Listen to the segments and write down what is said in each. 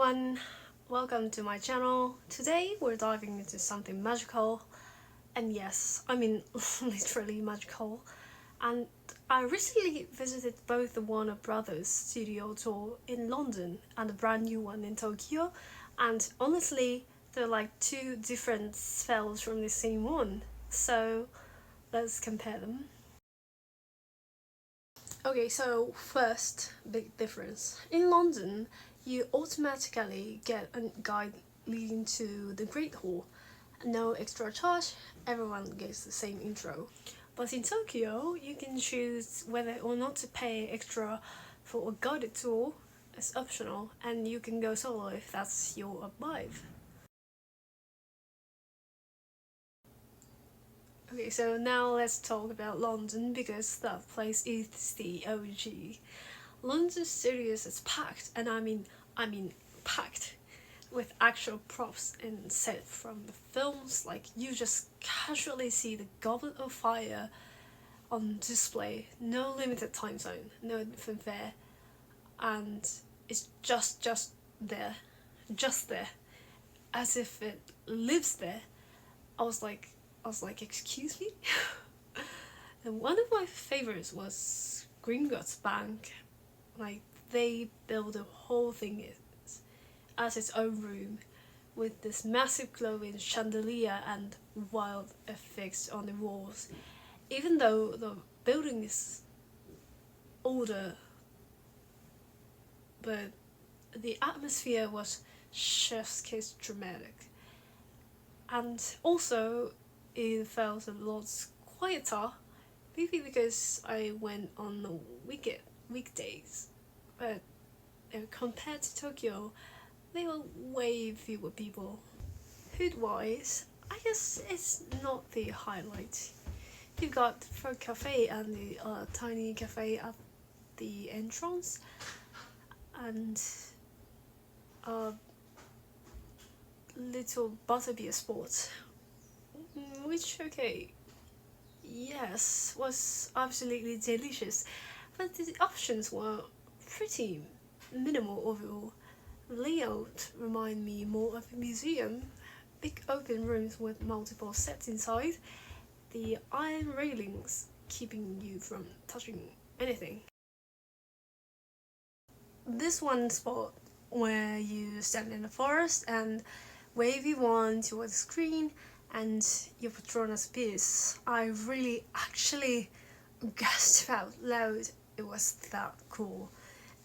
everyone, welcome to my channel. Today we're diving into something magical, and yes, I mean literally magical. And I recently visited both the Warner Brothers studio tour in London and the brand new one in Tokyo, and honestly they're like two different spells from the same one, so let's compare them. Okay, so first big difference. In London, you automatically get a guide leading to the Great Hall. No extra charge, everyone gets the same intro. But in Tokyo, you can choose whether or not to pay extra for a guided tour. It's optional, and you can go solo if that's your vibe. Okay, so now let's talk about London because that place is the OG. London Studios is packed, and I mean packed, with actual props and set from the films. Like you just casually see the Goblet of Fire on display. No limited time zone, no fanfare, and it's just there, just there, as if it lives there. I was like, excuse me. And one of my favorites was Gringotts Bank. Like they built the whole thing as its own room, with this massive glowing chandelier and wild effects on the walls. Even though the building is older, but the atmosphere was chef's kiss dramatic. And also, it felt a lot quieter, maybe because I went on the weekdays. But compared to Tokyo, there were way fewer people. Food wise, I guess it's not the highlight. You've got Frog Cafe and the tiny cafe at the entrance, and a little butterbeer spot, which, okay, yes, was absolutely delicious, but the options were pretty minimal overall. The layout reminded me more of a museum, big open rooms with multiple sets inside, the iron railings keeping you from touching anything. This one spot where you stand in the forest and wave your wand toward the screen and your Patronus appears. I really actually gasped out loud. It was that cool.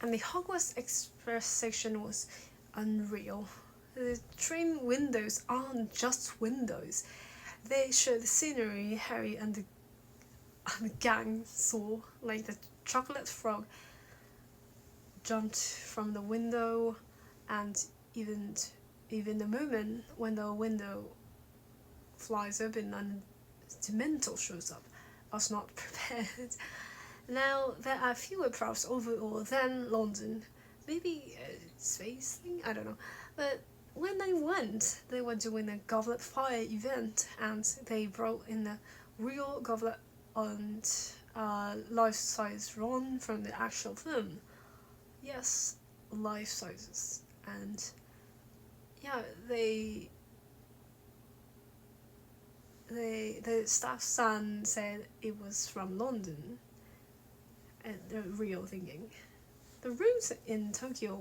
And the Hogwarts Express section was unreal. The train windows aren't just windows. They show the scenery Harry and the gang saw, like the chocolate frog jumped from the window, and even the moment when the window flies open and Dementor shows up. I was not prepared. Now, there are fewer props overall than London. Maybe a space thing? I don't know. But when I went, they were doing a Goblet Fire event, and they brought in a real goblet and life-size Ron from the actual film. Yes, life sizes. And yeah, the staff son said it was from London, and the real thinking. The rooms in Tokyo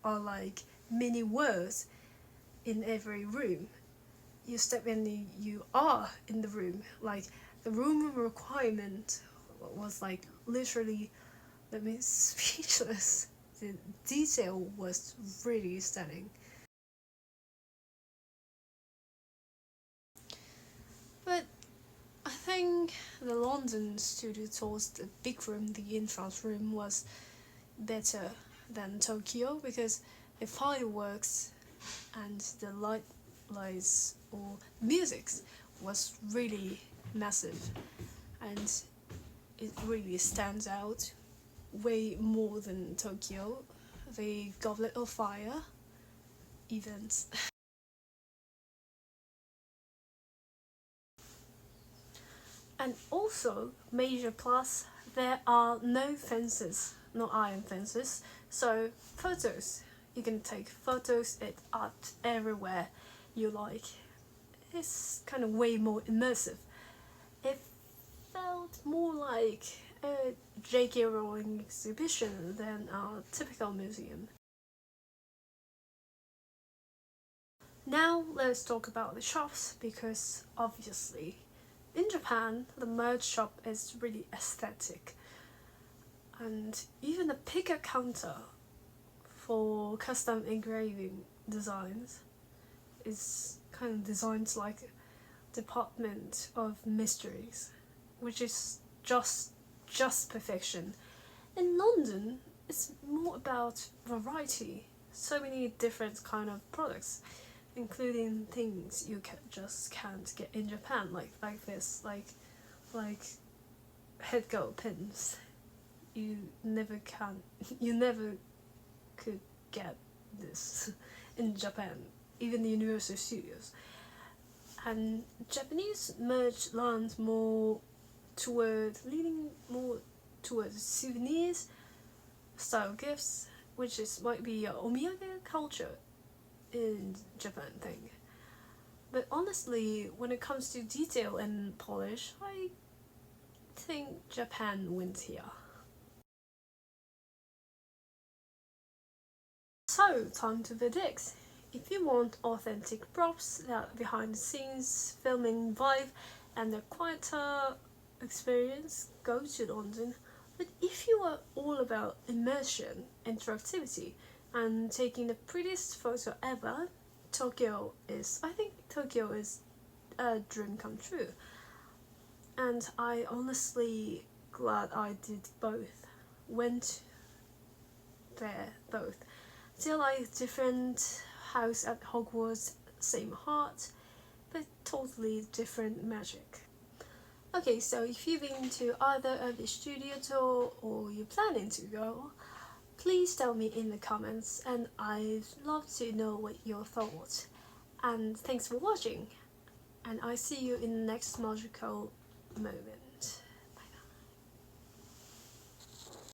are like mini worlds in every room. You step in, you are in the room. Like the room requirement was like literally, let me speechless. The detail was really stunning. But I think the London studio tours, the big room, the entrance room, was better than Tokyo because the fireworks and the lights or music was really massive, and it really stands out way more than Tokyo. The Goblet of Fire events. And also, major plus, there are no fences, no iron fences, so photos You can take photos at art everywhere you like. It's kind of way more immersive. It felt more like a J.K. Rowling exhibition than a typical museum. Now let's talk about the shops, because obviously in Japan the merch shop is really aesthetic, and even the picker counter for custom engraving designs is kind of designed like a department of mysteries, which is just perfection. In London, it's more about variety. So many different kind of products, including things you just can't get in Japan, like this, like head gold pins. You never can, you never could get this in Japan, even the Universal Studios. And Japanese merch leans leaning more towards souvenirs, style gifts, which might be a omiyage culture in Japan thing. But honestly, when it comes to detail and polish, I think Japan wins here. So, time to verdict. If you want authentic props, that behind the scenes filming vibe, and a quieter experience, go to London. But if you are all about immersion, interactivity, and taking the prettiest photo ever, I think Tokyo is a dream come true. And I honestly glad I did both. Went there both. Still like different house at Hogwarts, same heart, but totally different magic. Okay, so if you've been to either of the studio tour or you're planning to go, please tell me in the comments, and I'd love to know what your thoughts. And thanks for watching, and I see you in the next magical moment.